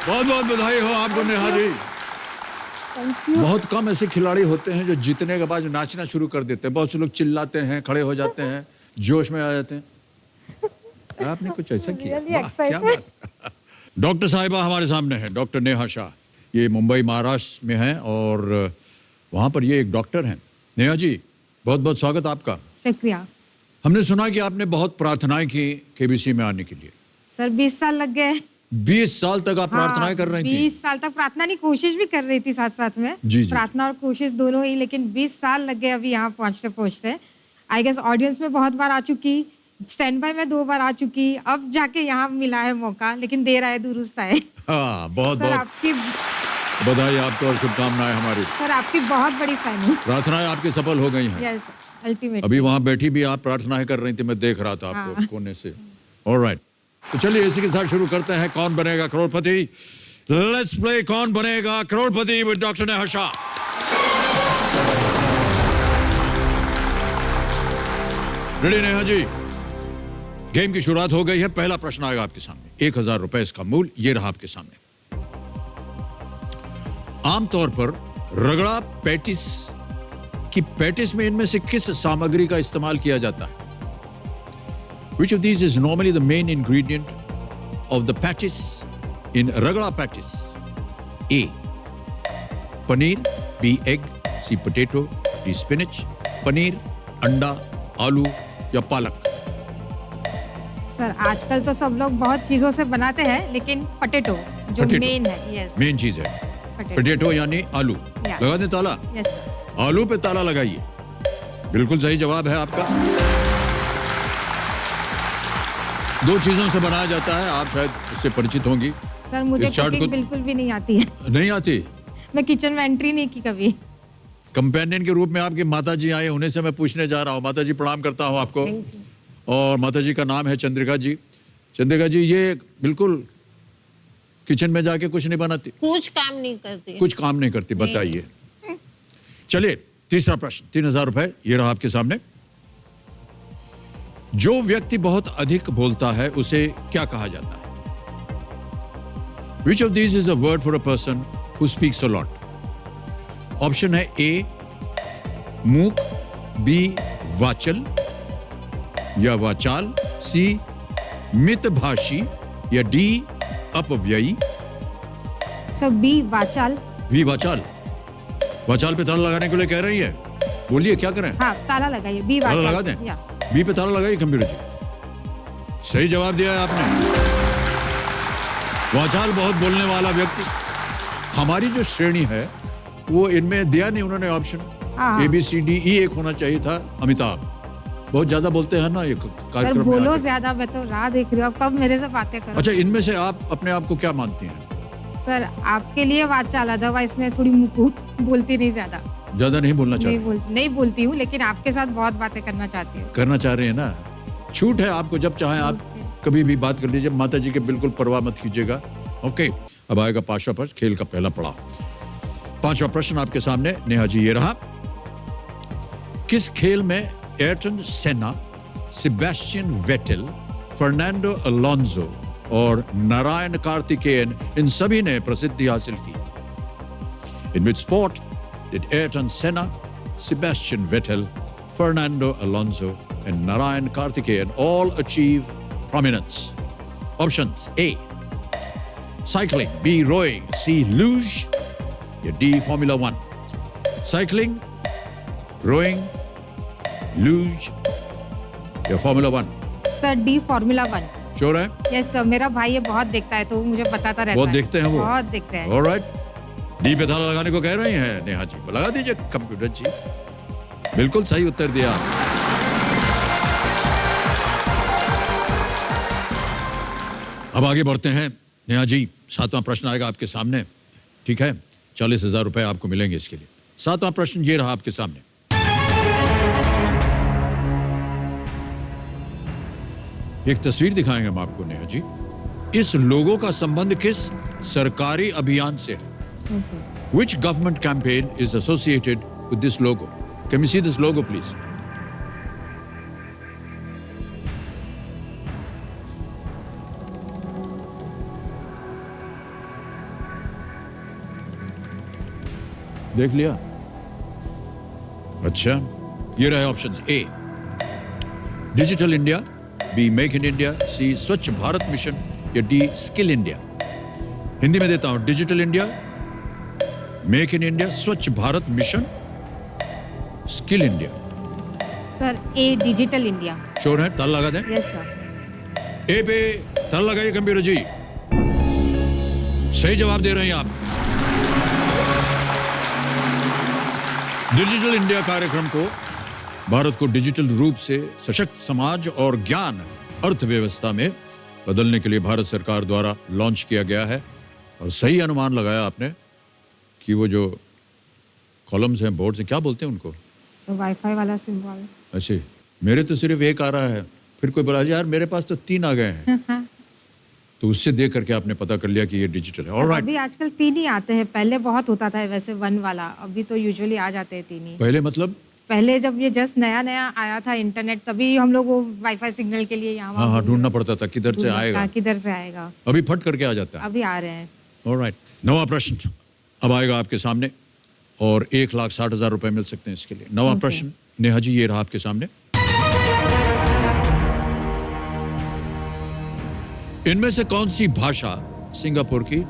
बहुत बहुत बधाई हो आपको नेहा जी। बहुत कम ऐसे खिलाड़ी होते हैं जो जीतने के बाद जो नाचना शुरू कर देते हैं। बहुत से लोग चिल्लाते हैं, खड़े हो जाते हैं, जोश में आ जाते हैं। आपने कुछ ऐसा किया, वाह क्या बात। डॉक्टर साहिबा हमारे सामने हैं, डॉक्टर नेहा शाह। ये मुंबई महाराष्ट्र में हैं और वहाँ पर ये एक डॉक्टर हैं। नेहा जी बहुत बहुत स्वागत आपका। शुक्रिया। हमने सुना कि आपने बहुत प्रार्थनाएं की केबीसी में आने के लिए। सर 20 साल लग गए। 20 साल तक आप प्रार्थनाएं कर रही थी? 20 साल तक प्रार्थना नहीं, कोशिश भी कर रही थी साथ साथ में। जी, जी। प्रार्थना और कोशिश दोनों ही, लेकिन 20 साल लग गए अभी यहाँ पहुँचते पहुँचते। आई गेस ऑडियंस में बहुत बार आ चुकी, स्टैंड बाय में 2 बार आ चुकी, अब जाके यहाँ मिला है मौका, लेकिन देर आए दुरुस्त आए। हाँ, बहुत सर बहुत आपकी बधाई आपको और शुभकामनाएं हमारी। सर आपकी बहुत बड़ी फैन हूँ। प्रार्थनाएं आपकी सफल हो गई हैं। Yes ultimate. अभी वहां बैठी भी आप प्रार्थनाएं कर रही थी, मैं देख रहा था आपको कोने से। ऑलराइट, तो चलिए इसी के साथ शुरू करते हैं कौन बनेगा करोड़पति। Let's play Kaun Banega Crorepati with doctor Neha Shah. Ready Neha ji, game की शुरुआत हो गई है। पहला प्रश्न आएगा आपके सामने, 1000 रुपए इसका मूल्य, ये रहा आपके सामने। आमतौर पर रगड़ा पैटिस की पैटिस में इनमें से किस सामग्री का इस्तेमाल किया जाता है? Which of these is normally the main ingredient of the patties in ragda patties? A. Paneer, B. Egg, C. Potato, D. Spinach, paneer, अंडा, आलू या पालक? सर आजकल तो सब लोग बहुत चीजों से बनाते हैं, लेकिन पोटैटो जो मेन है। यस मेन चीज है पोटैटो यानी आलू। लगा दें ताला? Yes sir. आलू पे ताला लगाइए। बिल्कुल सही जवाब है आपका। 2 चीजों से बनाया जाता है, आप शायद इससे परिचित होंगी। सर मुझे कुकिंग बिल्कुल भी नहीं आती है। नहीं आती? मैं किचन में एंट्री नहीं की कभी। कंपेनियन के रूप में आपकी माता जी आए, उन्हीं से मैं पूछने जा रहा हूँ। माता जी प्रणाम करता हूँ आपको। और माता जी का नाम है चंद्रिका जी। चंद्रिका जी ये बिल्कुल किचन में जाके कुछ नहीं बनाती? कुछ काम नहीं करती। कुछ काम नहीं करती, बताइए। चलिए तीसरा प्रश्न, 3000 रुपए, ये रहा आपके सामने। जो व्यक्ति बहुत अधिक बोलता है उसे क्या कहा जाता है? Which of these is a word for a person who speaks a lot? Option है ए मूक, बी वाचल या वाचाल, सी मितभाषी या डी अपव्ययी? सर बी वाचाल। वी वाचाल। वाचाल पे ताला लगाने के लिए कह रही है, बोलिए क्या करें? हाँ ताला लगाइए, बी ताला वाचाल। लगा दें? बी पे ताला लगाइए कंप्यूटर जी। सही जवाब दिया है आपने। वाचाल बहुत बोलने वाला व्यक्ति। हमारी जो श्रेणी है वो इनमें दिया नहीं उन्होंने ऑप्शन। ABCDE एक होना चाहिए था। अमिताभ बहुत ज्यादा बोलते हैं ना ये कार्यक्रम सर में बोलो आके। ज्यादा, मैं तो राह देख रही हूँ अब कब मेरे से बातें करो। अच्छा, इनमें से आप अपने आप को क्या मानती हैं? सर आपके लिए वाचाल, अदरवाइज मैं थोड़ी मुकू बोलती नहीं ज्यादा। ज्यादा नहीं बोलना चाहती? नहीं बोलती हूँ, लेकिन आपके साथ बहुत बातें करना चाहती हूँ। करना चाह रहे हैं ना, छूट है आपको, जब चाहे आप कभी भी बात कर लीजिए। माता जी के बिल्कुल परवाह मत कीजिएगा। ओके, अब आएगा 5वां प्रश्न, खेल का पहला पड़ाव। 5वां प्रश्न आपके सामने नेहा जी, ये रहा। किस खेल में एयरटन सेना, सेबेस्टियन वेटेल, फर्नांडो अलोंसो और नारायण कार्तिकेयन, इन सभी ने प्रसिद्धि हासिल की? इन विच स्पोर्ट डिड एयरटन सेना, Sebastian Vettel, Fernando Alonso and Narayan Karthikeyan all achieve prominence? Options: A. Cycling, B. Rowing, C. Luge, D. Formula 1. Cycling, rowing, luge या Formula 1? Sir D formula 1। Sure है? Yes sir, मेरा भाई ये बहुत देखता है तो मुझे बताता रहता है। बहुत देखते हैं वो? बहुत देखते हैं। ऑलराइट, डी पे ताला लगाने को कह रही हैं नेहा जी, लगा दीजिए कंप्यूटर जी। बिल्कुल सही उत्तर दिया। अब आगे बढ़ते हैं नेहा जी, 7वां प्रश्न आएगा आपके सामने, ठीक है? 40,000 रुपए आपको मिलेंगे इसके लिए। 7वां प्रश्न ये रहा आपके सामने। एक तस्वीर दिखाएंगे हम आपको नेहा जी। इस लोगो का संबंध किस सरकारी अभियान से है? Which government campaign is associated with this logo? Can we see this logo, please? देख लिया? अच्छा, ये रहे options. A digital India, B make in India, C Swachh Bharat mission या डी स्किल इंडिया। हिंदी में देता हूं, digital India, make in India, Swachh Bharat mission, skill India. Sir A digital India. Sure है? ताल लगा दें। Yes sir. ए पे ताल लगाइए कंप्यूटर जी। सही जवाब दे रहे हैं आप। डिजिटल इंडिया कार्यक्रम को भारत को डिजिटल रूप से सशक्त समाज और ज्ञान अर्थव्यवस्था में बदलने के लिए भारत सरकार द्वारा लॉन्च किया गया है। और सही अनुमान लगाया आपने कि वो जो कॉलम्स हैं, बोर्ड्स हैं, क्या बोलते हैं उनको? सर वाईफाई वाला सिंबल। ऐसे मेरे तो सिर्फ एक आ रहा है, फिर कोई बोला यार मेरे पास तो 3 आ गए हैं। तो उससे देख करके आपने पता कर लिया कि ये डिजिटल है। ऑलराइट। अभी आजकल 3 ही आते हैं, पहले बहुत होता था वैसे 1 वाला, अभी तो यूजुअली आ जाते हैं 3 ही। पहले मतलब? पहले जब ये जस्ट नया नया आया था इंटरनेट, तभी हम लोग वो वाईफाई सिग्नल के लिए यहाँ हाँ, ढूंढना पड़ता था किधर से आएगा, किधर से आएगा। अभी फट करके आ जाता है। अभी आ रहे हैं। ऑलराइट। 9वां प्रश्न अब आएगा आपके सामने और 1,60,000 रुपए मिल सकते हैं इसके लिए। 9वां प्रश्न नेहा जी, ये रहा आपके सामने। इनमें से कौन सी भाषा सिंगापुर की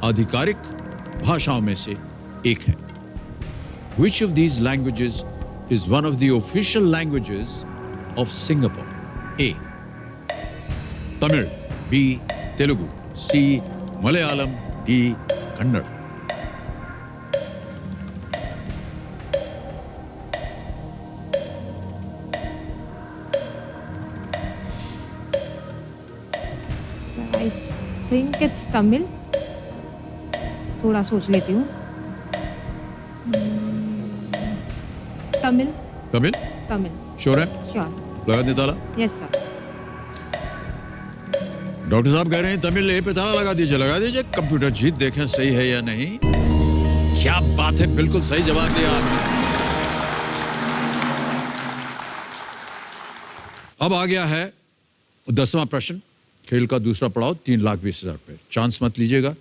आधिकारिक भाषाओं में से एक है? Which of these languages is one of the official languages of Singapore? A. Tamil, B. Telugu, C. Malayalam, D. Kannada. I think it's Tamil. थोड़ा सोच लेती हूँ। तमिल। तमिल? तमिल। श्योर है? श्योर। लगा दे ताला। Yes sir. डॉक्टर साहब कह रहे हैं तमिल। ए पे ताला लगा दीजिए, लगा दीजिए। कंप्यूटर जी देखें सही है या नहीं। क्या बात है, बिल्कुल सही जवाब दिया आपने। अब आ गया है 10वां प्रश्न, खेल का दूसरा पड़ाव, 3,20,000 रुपए। चांस मत लीजिएगा,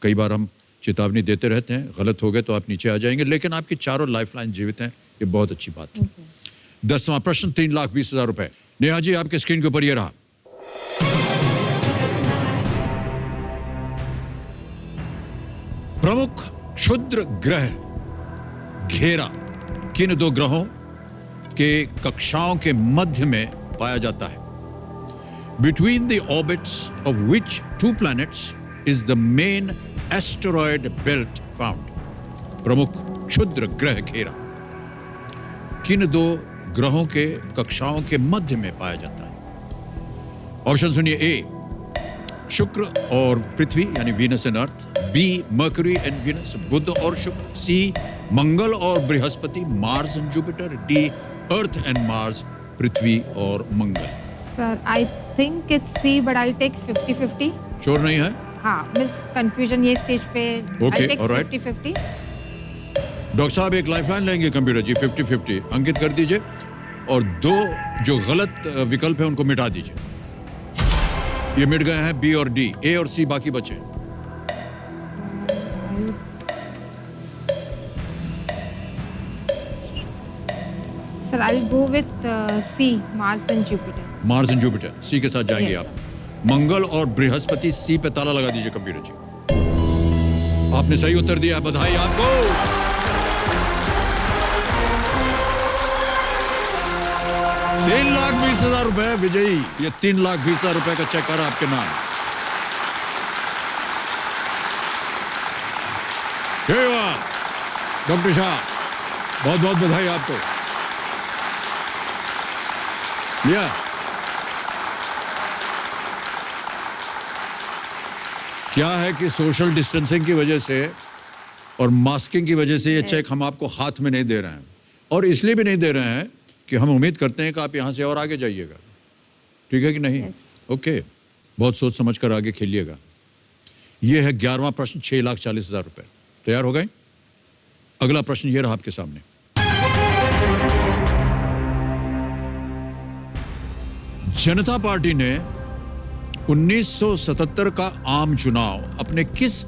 कई बार हम चेतावनी देते रहते हैं, गलत हो गए तो आप नीचे आ जाएंगे, लेकिन आपकी चारों लाइफलाइन जीवित हैं, ये बहुत अच्छी बात है। 10वां प्रश्न, 3,20,000 रुपए। नेहा जी आपके स्क्रीन के ऊपर ये रहा। प्रमुख क्षुद्र ग्रह घेरा किन 2 ग्रहों के कक्षाओं के मध्य में पाया जाता है? Between the orbits of which 2 planets is the main asteroid belt found? प्रमुख क्षुद्र ग्रह घेरा किन 2 ग्रहों के कक्षाओं के मध्य में पाया जाता है? ऑप्शन सुनिए। ए शुक्र और पृथ्वी यानी Venus and earth, B Mercury and Venus बुध और शुक्र, सी मंगल और बृहस्पति Mars and Jupiter, D earth and Mars पृथ्वी और मंगल। Sir I think it's C, but I take 50-50। श्योर नहीं है? हाँ, मिस कंफ्यूजन ये स्टेज पे। Okay, I take alright. 50-50। Doctor साहब एक लाइफलाइन लेंगे कंप्यूटर जी, 50-50 अंकित कर दीजिए और 2 जो गलत विकल्प है उनको मिटा दीजिए। ये मिट गए हैं बी और डी, ए और सी बाकी बचे। Sir I will go with C, Mars and Jupiter. Mars and Jupiter, C के साथ जाएंगे Yes, आप। मंगल और बृहस्पति, सी पे ताला लगा दीजिए कंप्यूटर जी। आपने सही उत्तर दिया, बधाई आपको। ₹3,20,000 रुपए विजयी। ये 3,20,000 रुपए का चेक आ रहा है आपके नाम। जय वाह डॉक्टर शाह, बहुत बहुत बधाई आपको। लिया। क्या है कि सोशल डिस्टेंसिंग की वजह से और मास्किंग की वजह से ये चेक हम आपको हाथ में नहीं दे रहे हैं, और इसलिए भी नहीं दे रहे हैं कि हम उम्मीद करते हैं कि आप यहाँ से और आगे जाइएगा। ठीक है कि नहीं? ओके, बहुत सोच समझ कर आगे खेलिएगा। ये है 11वां प्रश्न, 6,40,000 रुपए। तैयार हो गए? अगला प्रश्न ये रहा आपके सामने। जनता पार्टी ने 1977 का आम चुनाव अपने किस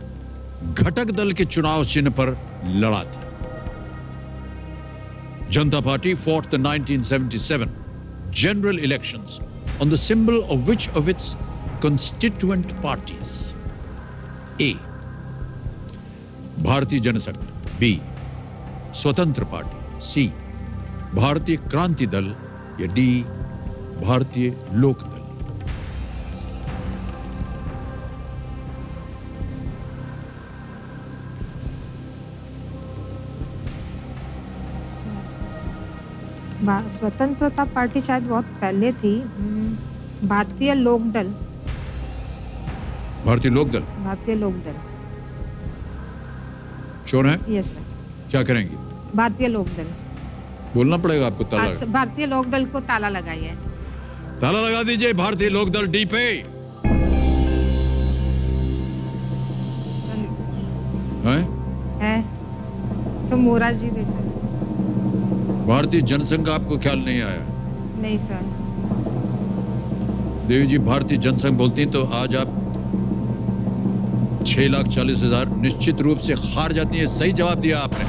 घटक दल के चुनाव चिन्ह पर लड़ा था? Janata Party fought the 1977 general elections on the symbol of which of its constituent parties? A. भारतीय जनसंघ, B. स्वतंत्र पार्टी, C. भारतीय क्रांति दल या D. भारतीय लोक दल। स्वतंत्रता पार्टी शायद बहुत पहले थी। भारतीय लोक दल। भारतीय लोक दल, भारतीय लोक दल। श्योर है? Yes sir. क्या करेंगी? भारतीय लोक दल। बोलना पड़ेगा आपको। ताला भारतीय लोक दल को ताला लगाइए। ताला लगा दीजिए भारतीय लोक दल डी पे। है सो मोरारजी देसाई। भारतीय जनसंघ का आपको ख्याल नहीं आया? नहीं सर। देवी जी, भारतीय जनसंघ बोलती हैं तो आज आप 6,40,000 निश्चित रूप से हार जाती है। सही जवाब दिया आपने।